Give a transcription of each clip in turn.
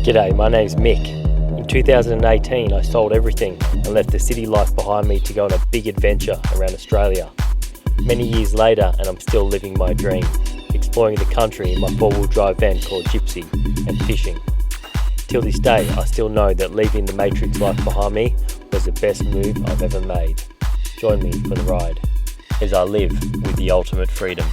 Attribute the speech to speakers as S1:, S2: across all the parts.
S1: G'day, my name's Mick. In 2018 I sold everything and left the city life behind me to go on a big adventure around Australia. Many years later and I'm still living my dream, exploring the country in my 4-wheel drive van called Gypsy and fishing. Till this day I still know that leaving the Matrix life behind me was the best move I've ever made. Join me for the ride as I live with the ultimate freedom.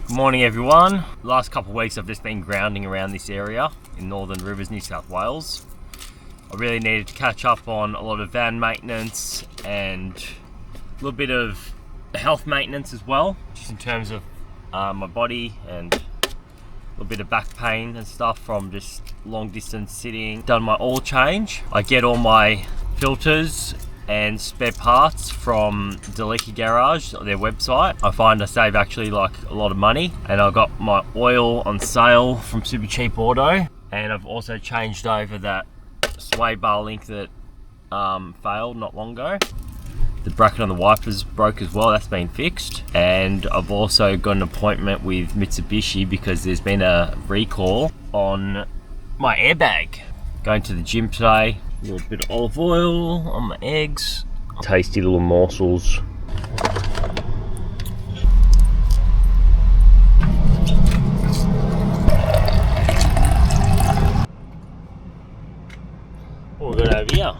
S1: Morning everyone. Last couple of weeks I've just been grounding around this area in Northern Rivers, New South Wales. I really needed to catch up on a lot of van maintenance and a little bit of health maintenance as well, just in terms of my body and a little bit of back pain and stuff from just long distance sitting. Done my oil change. I get all my filters and spare parts from Delica Garage, their website. I find I save actually like a lot of money, and I got my oil on sale from Super Cheap Auto, and I've also changed over that sway bar link that failed not long ago. The bracket on the wipers broke as well, that's been fixed. And I've also got an appointment with Mitsubishi because there's been a recall on my airbag. Going to the gym today. A little bit of olive oil on my eggs. Tasty little morsels. What we got over here?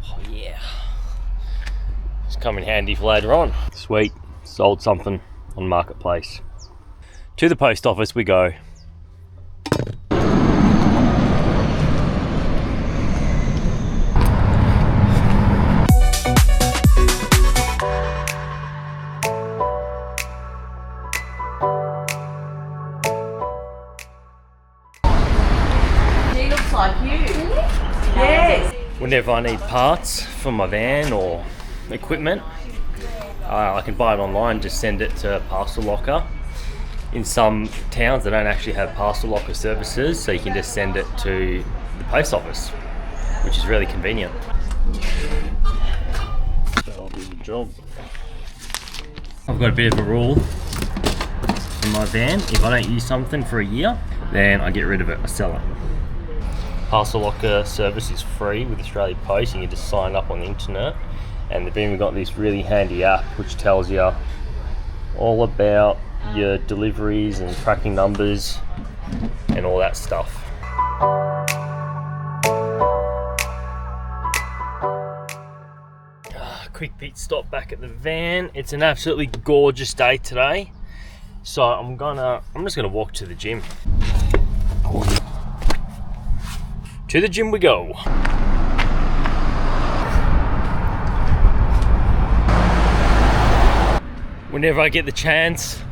S1: Oh yeah. It's come in handy for later on. Sweet, sold something on Marketplace. To the post office we go.
S2: He looks like you. Yes.
S1: Whenever I need parts for my van or equipment, I can buy it online, just send it to a parcel locker. In some towns they don't actually have parcel locker services, so you can just send it to the post office, which is really convenient. That'll do the job. I've got a bit of a rule in my van: if I don't use something for a year, then I get rid of it, I sell it. Parcel locker service is free with Australia Post. You can just sign up on the internet, and they've even got this really handy app which tells you all about your deliveries and tracking numbers and all that stuff. Quick pit stop back at the van. It's an absolutely gorgeous day today, so I'm just gonna walk to the gym. To the gym we go. Whenever I get the chance,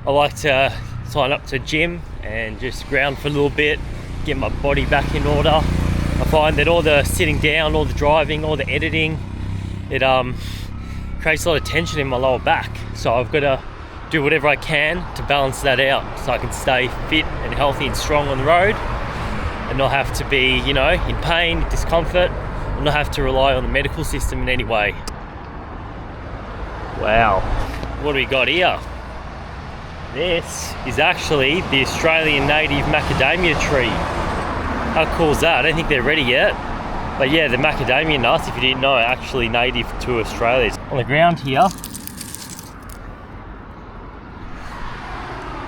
S1: I like to sign up to a gym and just ground for a little bit, get my body back in order. I find that all the sitting down, all the driving, all the editing, it creates a lot of tension in my lower back. So I've got to do whatever I can to balance that out so I can stay fit and healthy and strong on the road and not have to be, you know, in pain, discomfort, and not have to rely on the medical system in any way. Wow, what do we got here? This is actually the Australian native macadamia tree. How cool is that? I don't think they're ready yet. But yeah, the macadamia nuts, if you didn't know, are actually native to Australia. On the ground here,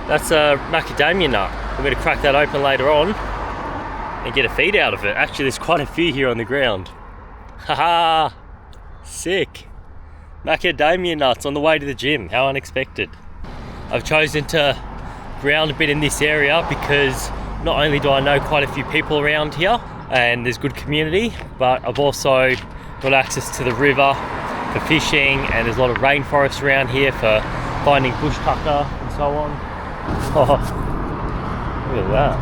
S1: that's a macadamia nut. We're going to crack that open later on and get a feed out of it. Actually, there's quite a few here on the ground. Haha, sick. Macadamia nuts on the way to the gym. How unexpected. I've chosen to ground a bit in this area because not only do I know quite a few people around here and there's good community, but I've also got access to the river for fishing, and there's a lot of rainforest around here for finding bush tucker and so on. Oh, look at that.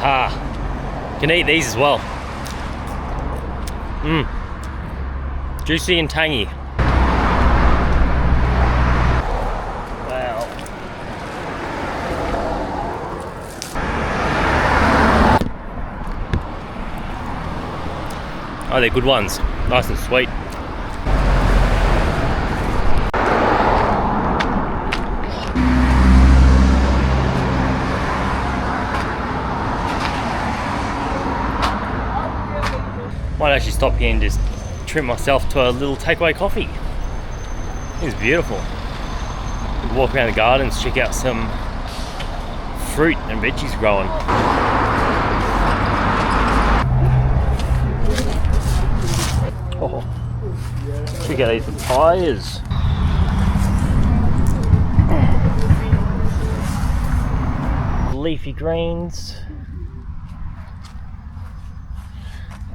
S1: Haha. Can eat these as well. Juicy and tangy. Wow. Oh, they're good ones. Nice and sweet. Might actually stop here and just treat myself to a little takeaway coffee. It's beautiful. Walk around the gardens, check out some fruit and veggies growing. Oh, check out these papayas. Leafy greens.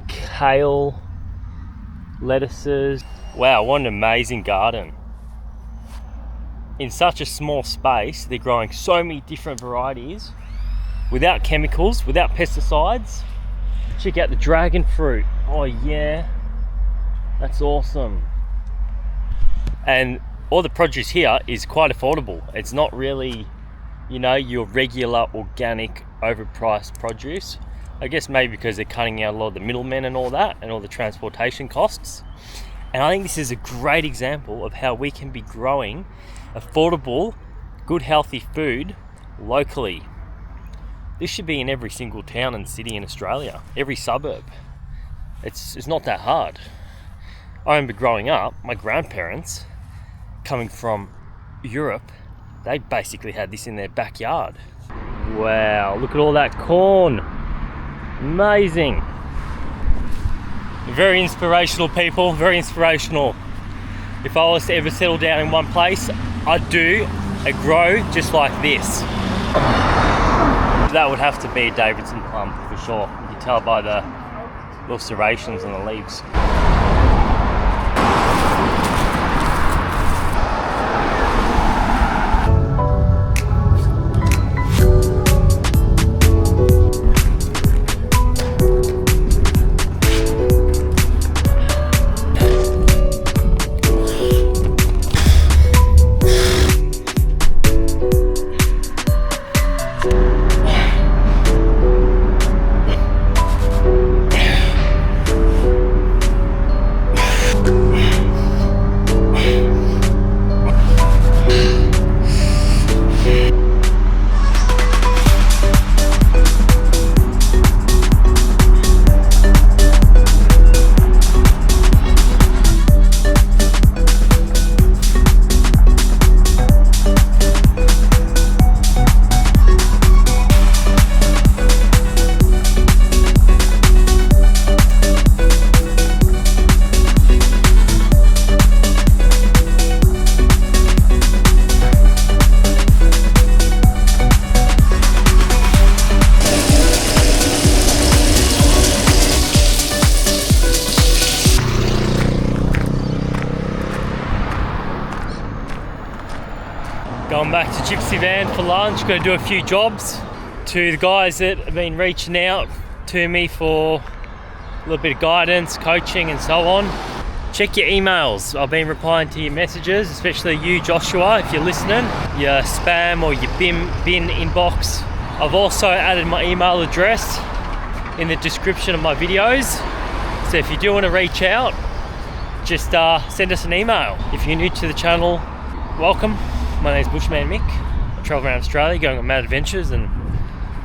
S1: Kale. Lettuces. Wow, what an amazing garden. In such a small space, they're growing so many different varieties without chemicals, without pesticides. Check out the dragon fruit. Oh yeah, that's awesome. And all the produce here is quite affordable. It's not really, you know, your regular organic overpriced produce. I guess maybe because they're cutting out a lot of the middlemen and all that, and all the transportation costs. And I think this is a great example of how we can be growing affordable, good, healthy food locally. This should be in every single town and city in Australia, every suburb. It's not that hard. I remember growing up, my grandparents, coming from Europe, they basically had this in their backyard. Wow, look at all that corn. Amazing. Very inspirational people, very inspirational. If I was to ever settle down in one place, I'd do a grow just like this. That would have to be a Davidson plum for sure. You can tell by the little serrations on the leaves. Going back to Gypsy Van for lunch, going to do a few jobs. To the guys that have been reaching out to me for a little bit of guidance, coaching and so on. Check your emails. I've been replying to your messages, especially you, Joshua, if you're listening. Your spam or your bin inbox. I've also added my email address in the description of my videos. So if you do want to reach out, just send us an email. If you're new to the channel, welcome. My name is Bushmanmick. I travel around Australia going on mad adventures and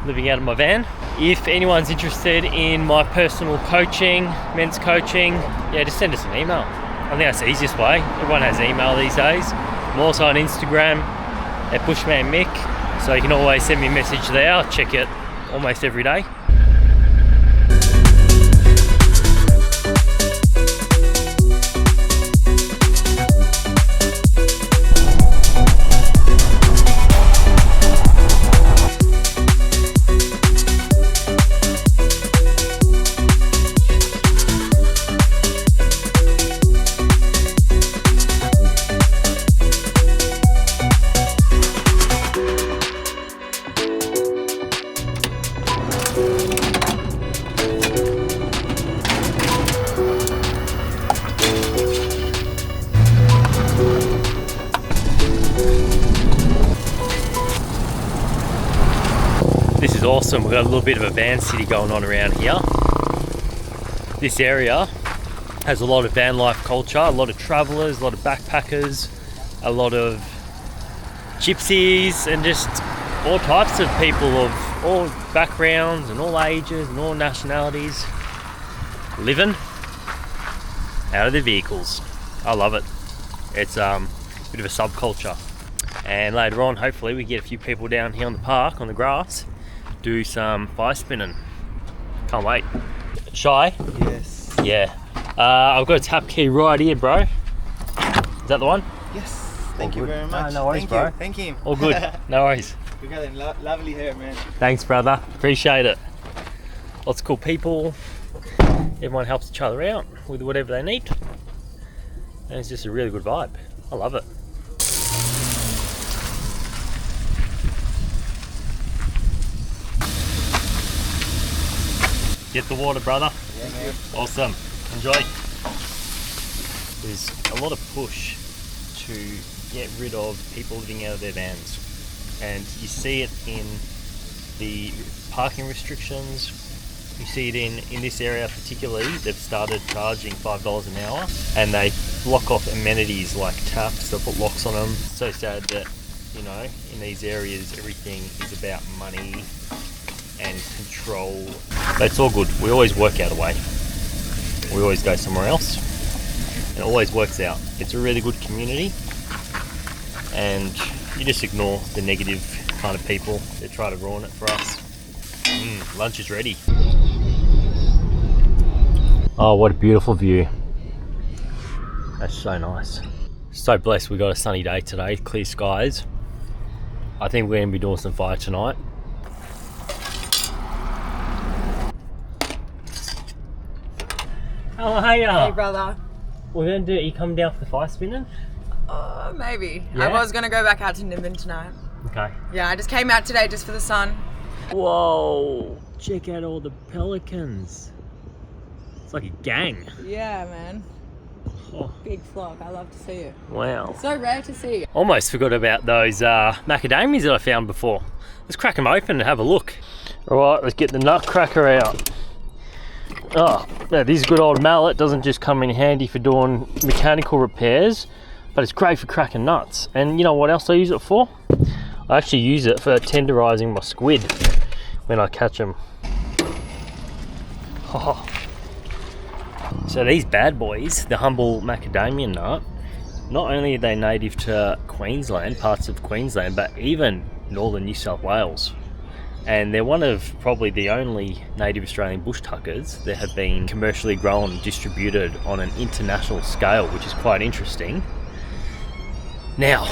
S1: living out of my van. If anyone's interested in my personal coaching, men's coaching, yeah, just send us an email. I think that's the easiest way. Everyone has email these days. I'm also on Instagram at Bushmanmick, so you can always send me a message there. I check it almost every day. This is awesome. We've got a little bit of a van city going on around here. This area has a lot of van life culture, a lot of travellers, a lot of backpackers, a lot of gypsies, and just all types of people of all backgrounds and all ages and all nationalities living out of their vehicles. I love it. It's a bit of a subculture. And later on, hopefully, we get a few people down here on the park, on the grass, do some fire spinning. Can't wait. Shy?
S3: Yes.
S1: Yeah. I've got a tap key right here, bro. Is that the one?
S3: Yes. Thank you very much.
S1: No worries,
S3: Thank
S1: bro.
S3: you. Thank you.
S1: All good. No worries.
S3: You got a lovely hair, man.
S1: Thanks, brother. Appreciate it. Lots of cool people. Everyone helps each other out with whatever they need. And it's just a really good vibe. I love it. Get the water, brother.
S3: Yeah, man.
S1: Awesome. Enjoy. There's a lot of push to get rid of people living out of their vans. And you see it in the parking restrictions. You see it in this area particularly. They've started charging $5 an hour and they block off amenities like taps. They'll put locks on them. It's so sad that, you know, in these areas everything is about money and control. But it's all good. We always work out a way. We always go somewhere else. And it always works out. It's a really good community. And you just ignore the negative kind of people that try to ruin it for us. Lunch is ready. Oh, what a beautiful view. That's so nice. So blessed we got a sunny day today, clear skies. I think we're going to be doing some fire tonight. Oh, hey,
S2: Hey, brother.
S1: We're going to do, you come down for the fire spinning?
S2: Maybe.
S1: Yeah?
S2: I was going to go back out to Nimbin tonight.
S1: Okay.
S2: Yeah, I just came out today just for the sun.
S1: Whoa, check out all the pelicans. It's like a gang.
S2: Yeah, man.
S1: Oh,
S2: Big flock. I love to see it.
S1: wow.
S2: So rare to see.
S1: Almost forgot about those macadamias that I found before. Let's crack them open and have a look. All right, let's get the nutcracker out. Oh, now this good old mallet doesn't just come in handy for doing mechanical repairs, but it's great for cracking nuts. And you know what else I use it for? I actually use it for tenderizing my squid when I catch them. Oh. So these bad boys, the humble macadamia nut, not only are they native to Queensland, parts of Queensland, but even northern New South Wales. And they're one of probably the only native Australian bush tuckers that have been commercially grown and distributed on an international scale, which is quite interesting. Now,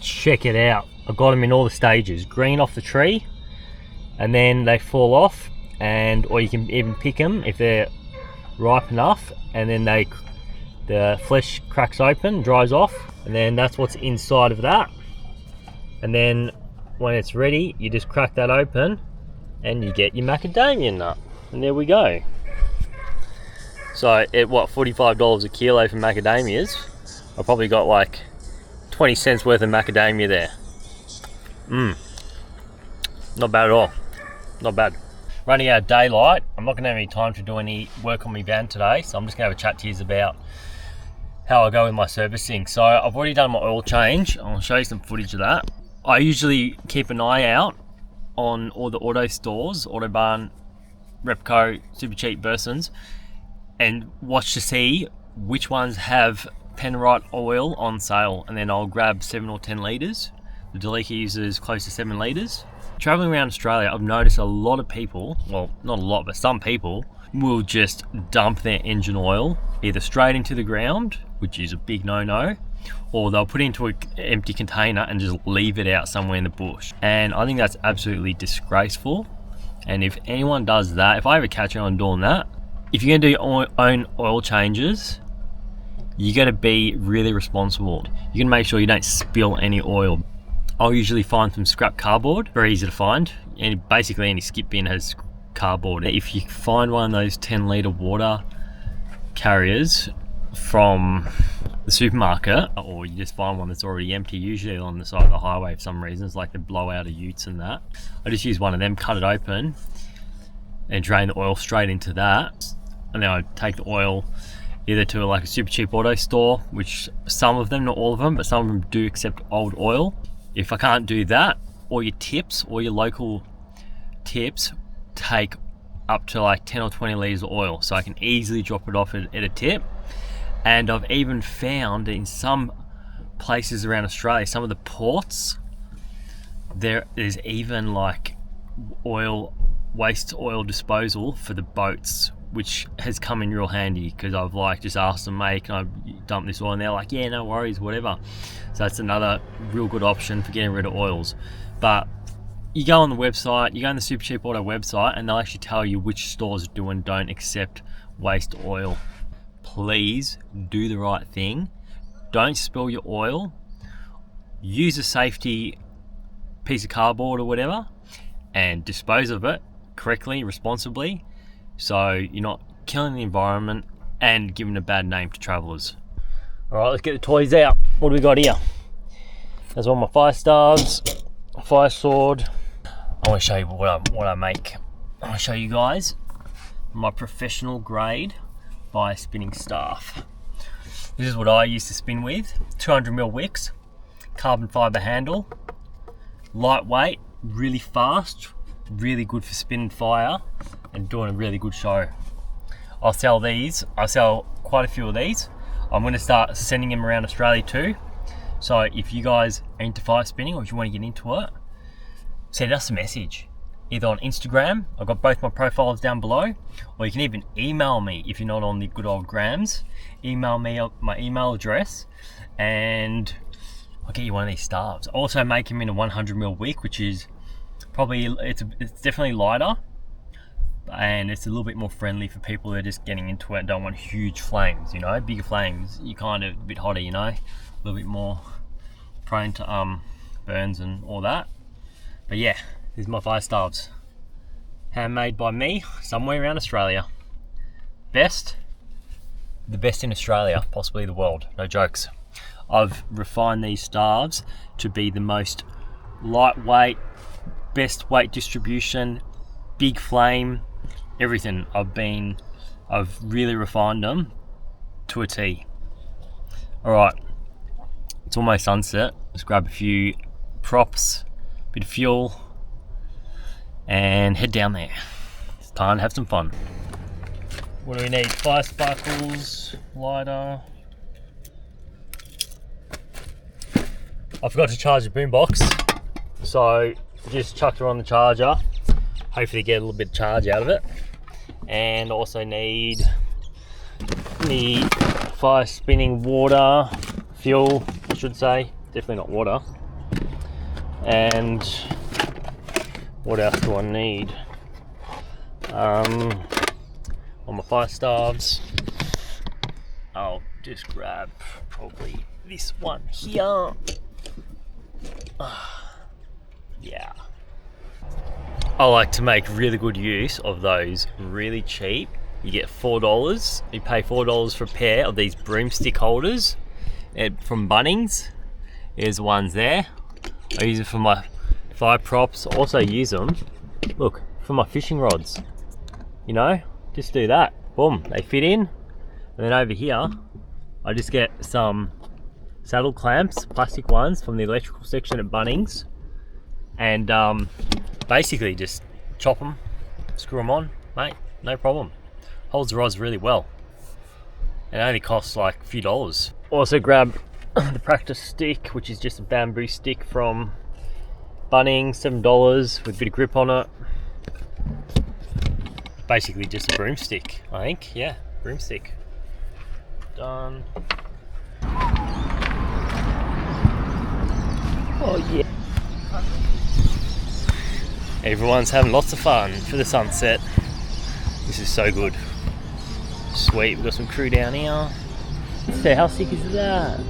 S1: check it out. I've got them in all the stages. Green off the tree, and then they fall off, or you can even pick them if they're ripe enough, and then the flesh cracks open, dries off, and then that's what's inside of that. And then when it's ready, you just crack that open and you get your macadamia nut. And there we go. So at what, $45 a kilo for macadamias, I probably got like 20 cents worth of macadamia there. Not bad at all. Not bad. Running out of daylight. I'm not going to have any time to do any work on my van today, so I'm just going to have a chat to you about how I go with my servicing. So I've already done my oil change. I'll show you some footage of that. I usually keep an eye out on all the auto stores, Autobarn, Repco, Super Cheap, Bursons, and watch to see which ones have Penrite oil on sale, and then I'll grab 7 or 10 litres. The Delica uses close to 7 litres. Travelling around Australia, I've noticed a lot of people, well, not a lot, but some people, will just dump their engine oil either straight into the ground, which is a big no-no, or they'll put it into an empty container and just leave it out somewhere in the bush. And I think that's absolutely disgraceful. And if anyone does that, if I ever catch anyone doing that, if you're gonna do your own oil changes, you gotta be really responsible. You can make sure you don't spill any oil. I'll usually find some scrap cardboard, very easy to find. And basically any skip bin has cardboard. If you find one of those 10-litre water carriers from the supermarket, or you just find one that's already empty, usually on the side of the highway for some reason, it's like the blowout of utes and that. I just use one of them, cut it open, and drain the oil straight into that. And then I take the oil either to like a super cheap auto store, which some of them, not all of them, but some of them do accept old oil. If I can't do that, or your tips, or your local tips, take up to like 10 or 20 litres of oil, so I can easily drop it off at a tip. And I've even found in some places around Australia, some of the ports, there's even like waste oil disposal for the boats, which has come in real handy, because I've like just asked them, mate, can I dump this oil? And they're like, yeah, no worries, whatever. So that's another real good option for getting rid of oils. But you go on the website, you go on the Super Cheap Auto website, and they'll actually tell you which stores do and don't accept waste oil. Please do the right thing. Don't spill your oil. Use a safety piece of cardboard or whatever, and dispose of it correctly, responsibly, so you're not killing the environment and giving a bad name to travellers. Alright, let's get the toys out. What do we got here? There's all my fire stars, fire sword. I want to show you what I make. I want to show you guys my professional grade fire spinning staff. This is what I used to spin with. 200mm wicks, carbon fibre handle, lightweight, really fast, really good for spinning fire and doing a really good show. I'll sell these. I sell quite a few of these. I'm going to start sending them around Australia too. So if you guys are into fire spinning, or if you want to get into it, send us a message, either on Instagram. I've got both my profiles down below, or you can even email me if you're not on the good old grams. Email me my email address and I'll get you one of these staves. I also make them in a 100mm wick, which is probably, it's definitely lighter, and it's a little bit more friendly for people that are just getting into it and don't want huge flames, you know. Bigger flames, you kind of a bit hotter, you know, a little bit more prone to burns and all that. But yeah, these are my fire staves, handmade by me somewhere around Australia. The best in Australia, possibly the world, no jokes. I've refined these staves to be the most lightweight, best weight distribution, big flame, everything. I've really refined them to a T. Alright, it's almost sunset. Let's grab a few props, bit of fuel, and head down there. It's time to have some fun. What do we need? Fire sparkles, lighter. I forgot to charge the boombox, so just chucked her on the charger. Hopefully get a little bit of charge out of it. And also need the fire spinning water, fuel, I should say. Definitely not water. And what else do I need? On my fire staves, I'll just grab probably this one here. Yeah. I like to make really good use of those really cheap. You get $4, you pay $4 for a pair of these broomstick holders from Bunnings. Here's ones there. I use it for my fire props. Also use them, look, for my fishing rods. You know, just do that. Boom, they fit in. And then over here, I just get some saddle clamps, plastic ones from the electrical section at Bunnings, and basically just chop them, screw them on, mate, no problem. Holds the rods really well. It only costs like a few dollars. Also grabbed the practice stick, which is just a bamboo stick from Bunnings, $7 with a bit of grip on it. Basically just a broomstick, I think. Yeah, broomstick. Done. Oh yeah. Everyone's having lots of fun for the sunset. This is so good. Sweet, we've got some crew down here. So how sick is that?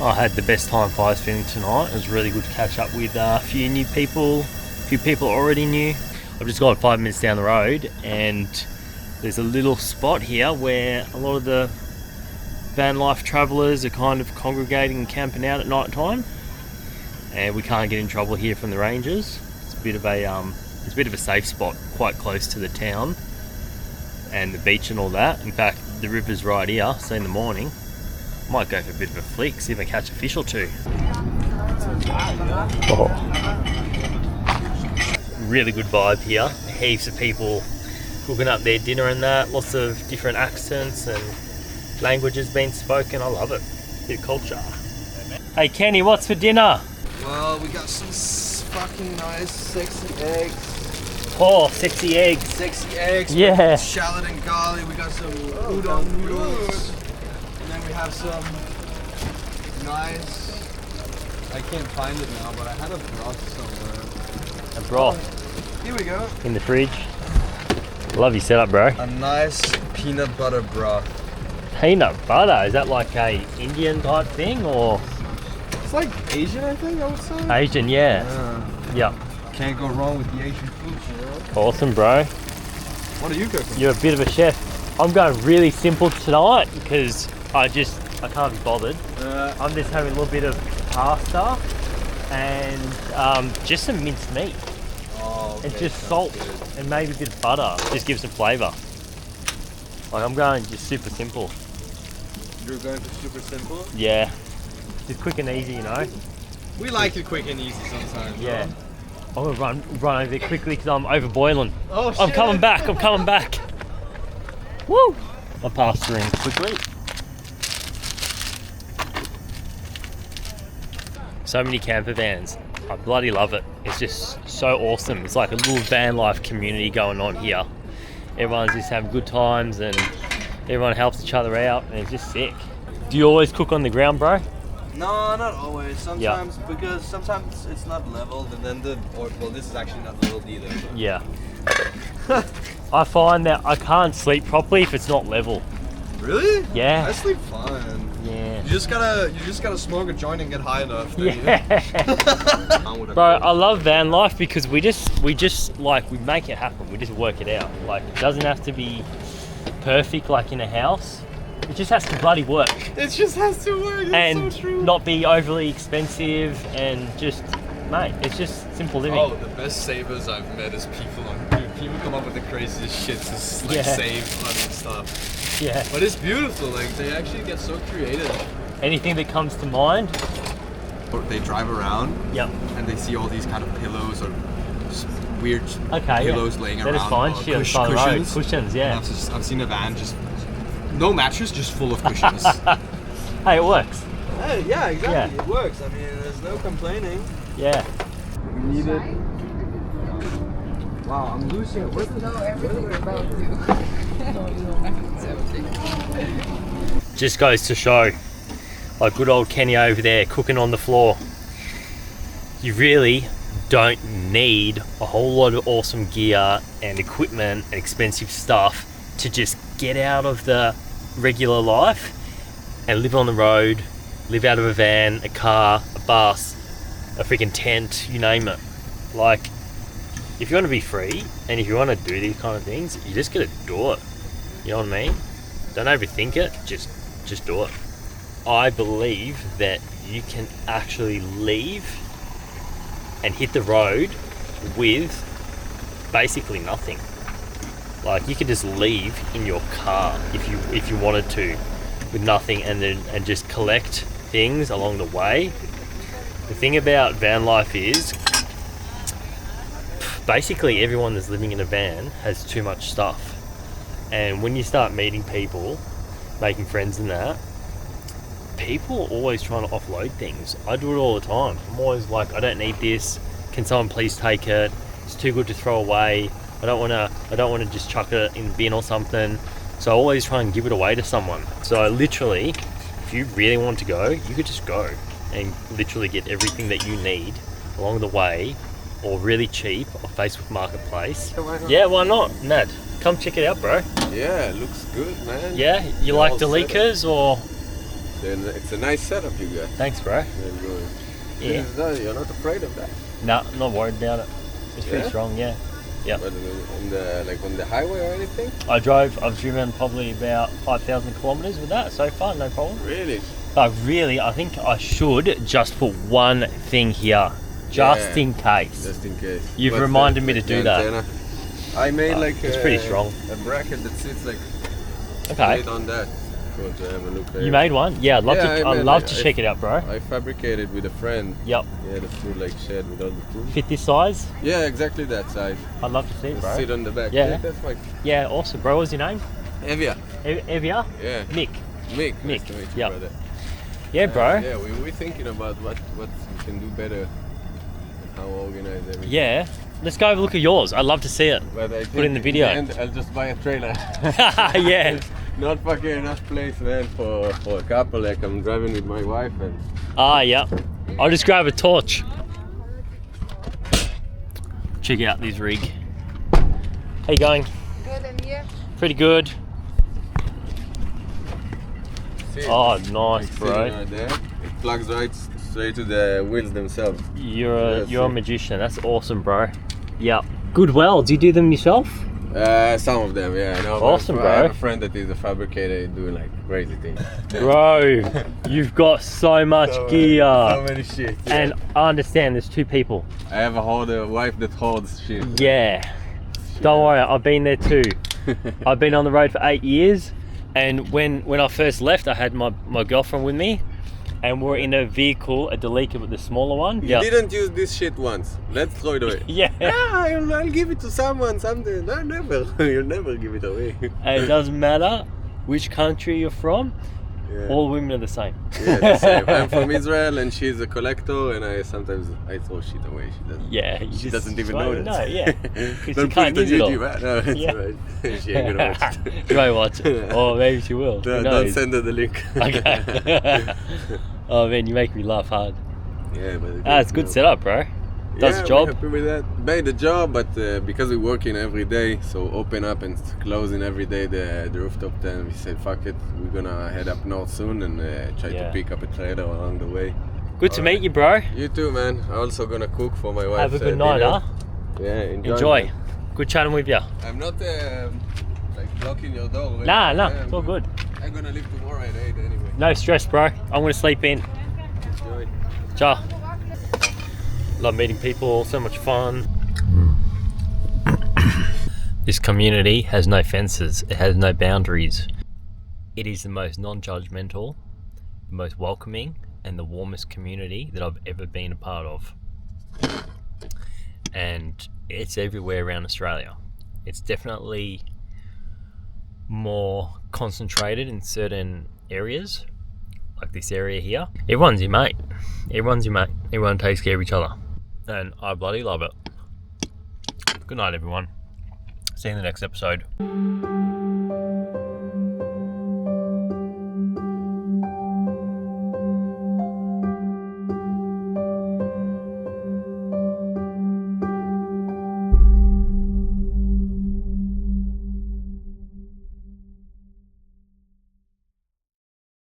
S1: I had the best time fire spinning tonight. It was really good to catch up with a few new people, a few people I already knew. I've just gone 5 minutes down the road and there's a little spot here where a lot of the van life travellers are kind of congregating and camping out at night time, and we can't get in trouble here from the rangers. It's a bit of a safe spot, quite close to the town and the beach and all that. In fact, the river's right here, so in the morning might go for a bit of a flick, see if I catch a fish or two. Oh. Really good vibe here. Heaps of people cooking up their dinner and that. Lots of different accents and languages being spoken. I love it. Bit of culture. Hey Kenny, what's for dinner?
S3: Well, we got some fucking nice, sexy eggs.
S1: Oh, sexy eggs.
S3: Sexy eggs.
S1: Yeah.
S3: With shallot and garlic. We got some udon noodles. And then we have some nice. I can't find it now, but I had a broth somewhere.
S1: A broth.
S3: Here we go.
S1: In the fridge. Love your setup, bro.
S3: A nice peanut butter broth.
S1: Peanut butter? Is that like a Indian type thing or?
S3: It's like Asian, I think I would say.
S1: Asian, yeah. Yep.
S3: Can't go wrong with the Asian food, you know?
S1: Awesome, bro.
S3: What are you cooking?
S1: You're a bit of a chef. I'm going really simple tonight because I can't be bothered. I'm just having a little bit of pasta and just some minced meat.
S3: Oh,
S1: It's just salt and maybe a bit of butter. Just gives some flavour. Like I'm going just super simple.
S3: You're going for super simple?
S1: Yeah. Just quick and easy, you know?
S3: We like it quick and easy sometimes.
S1: Yeah. I'm gonna run over there quickly because I'm over boiling.
S3: Oh shit.
S1: I'm coming back, I'm coming back. Woo! I'll pass through quickly. So many camper vans. I bloody love it. It's just so awesome. It's like a little van life community going on here. Everyone's just having good times and everyone helps each other out and it's just sick. Do you always cook on the ground, bro?
S3: No, not always. Sometimes, because sometimes it's not leveled, and then this is actually not leveled either.
S1: Yeah. I find that I can't sleep properly if it's not level.
S3: Really?
S1: Yeah.
S3: I sleep fine.
S1: Yeah.
S3: You just gotta smoke a joint and get high enough.
S1: Yeah. Bro, I love van life because we just like we make it happen. We just work it out. Like it doesn't have to be perfect like in a house. It just has to bloody work.
S3: It just has to work. That's
S1: and
S3: so true.
S1: Not be overly expensive and just, mate, it's just simple living.
S3: Oh, the best savers I've met is people come up with the craziest shit to like save money and stuff.
S1: Yeah.
S3: But it's beautiful. Like they actually get so creative.
S1: Anything that comes to mind?
S3: They drive around.
S1: Yep.
S3: And they see all these kind of pillows or just weird pillows laying
S1: that
S3: around.
S1: That is fine. Shit, on the road.
S3: Cushions.
S1: Cushions, yeah.
S3: I've seen a van just no mattress, just full of cushions.
S1: Hey, it works.
S3: Hey, yeah, exactly.
S1: Yeah.
S3: It works. I mean, there's no complaining.
S1: Yeah.
S3: We need it. Wow, I'm losing it.
S2: Know everything about you.
S1: Just goes to show, like good old Kenny over there cooking on the floor. You really don't need a whole lot of awesome gear and equipment and expensive stuff to just get out of the regular life and live on the road, live out of a van, a car, a bus, a freaking tent, you name it. Like, if you want to be free and if you want to do these kind of things, you just gotta do it. You know what I mean? Don't overthink it, just do it. I believe that you can actually leave and hit the road with basically nothing. Like you could just leave in your car if you wanted to, with nothing, and just collect things along the way. The thing about van life is, basically everyone that's living in a van has too much stuff, and when you start meeting people, making friends and that, people are always trying to offload things. I do it all the time. I'm always like, I don't need this. Can someone please take it? It's too good to throw away. I don't want to just chuck it in the bin or something. So I always try and give it away to someone. So literally, if you really want to go, you could just go and literally get everything that you need along the way, or really cheap off Facebook Marketplace. Yeah, why not? Ned, come check it out, bro.
S4: Yeah, it looks good, man.
S1: Yeah, you like Delicas or?
S4: Then it's a nice setup you got.
S1: Thanks, bro. Yeah.
S4: You're not afraid of that.
S1: No, not worried about it. It's pretty strong, yeah. Yeah.
S4: But on the highway or anything?
S1: I've driven probably about 5,000 kilometers with that so far, no problem.
S4: Really?
S1: But really, I think I should just put one thing here, just in case.
S4: Just in case.
S1: You've reminded me to do that.
S4: Antenna? I made
S1: it's pretty strong.
S4: A bracket that sits like
S1: okay
S4: on that. To have a look there.
S1: You made one? Yeah, I'd love to check it out, bro.
S4: I fabricated with a friend.
S1: Yep.
S4: Yeah, the full like shed with all the tools.
S1: Fit this size?
S4: Yeah, exactly that size.
S1: I'd love to see it, bro.
S4: Sit on the back.
S1: Yeah.
S4: That's fine.
S1: Yeah, awesome, bro. What's your name?
S4: Evia.
S1: Evia?
S4: Yeah.
S1: Mick.
S4: Nice to meet you,
S1: Yep.
S4: brother.
S1: Yeah, bro.
S4: Yeah, we're thinking about what we can do better and how organize everything.
S1: Yeah. Let's go have a look at yours. I'd love to see it.
S4: But I
S1: Put in the video.
S4: And I'll just buy a trailer.
S1: Yeah.
S4: Not fucking enough place, man, for a couple. Like I'm driving with my wife and.
S1: Yeah. I'll just grab a torch. Check out this rig. How you going?
S2: Good, and you?
S1: Pretty good.
S4: See,
S1: Oh, nice, bro.
S4: Right there. It plugs right straight to the wheels themselves.
S1: You're a magician. That's awesome, bro. Yep. Good welds. You do them yourself?
S4: Some of them, yeah. No,
S1: Awesome,
S4: I
S1: bro.
S4: have a friend that is a fabricator doing like crazy things.
S1: Bro, you've got so much gear.
S4: So many shit. Yeah.
S1: And I understand there's 2 people.
S4: I have a wife that holds shit.
S1: Yeah. Don't worry, I've been there too. I've been on the road for 8 years, and when I first left, I had my girlfriend with me, and we're in a vehicle, a Delica, but the smaller one.
S4: You didn't use this shit once. Let's throw it away.
S1: Yeah.
S4: I'll give it to someone someday. No, never. You'll never give it away.
S1: And it doesn't matter which country you're from.
S4: Yeah.
S1: All women are the same.
S4: Yeah, the same. I'm from Israel and she's a collector, and I sometimes throw shit away. She doesn't.
S1: Yeah.
S4: She doesn't even know that.
S1: No, yeah. Because you
S4: Don't
S1: can't
S4: put it
S1: use
S4: on
S1: it all.
S4: YouTube. No, that's
S1: Yeah.
S4: right. She ain't gonna watch it.
S1: You won't watch it. Or maybe she will. Who
S4: Don't
S1: knows?
S4: send her the link.
S1: Okay. Oh man, you make me laugh hard.
S4: Yeah, but
S1: It's good setup, bro. Does the
S4: yeah,
S1: job.
S4: we're happy with that. Made the job, but because we're working every day, so open up and closing every day the rooftop tent, we said fuck it, we're gonna head up north soon and try to pick up a trailer along the way.
S1: Good to meet you, bro.
S4: You too, man. I'm also gonna cook for my wife.
S1: Have a good night, huh?
S4: Yeah,
S1: Enjoy.
S4: man.
S1: Good chatting with you.
S4: I'm not like blocking your door. Right?
S1: Nah,
S4: Yeah,
S1: it's all good.
S4: I'm gonna leave tomorrow at 8 anyway.
S1: No stress, bro. I'm gonna sleep in.
S4: Enjoy.
S1: Ciao. Love meeting people, so much fun. This community has no fences, it has no boundaries. It is the most non-judgmental, the most welcoming, and the warmest community that I've ever been a part of. And it's everywhere around Australia. It's definitely more concentrated in certain areas, like this area here. Everyone's your mate. Everyone's your mate. Everyone takes care of each other. And I bloody love it. Good night, everyone. See you in the next episode.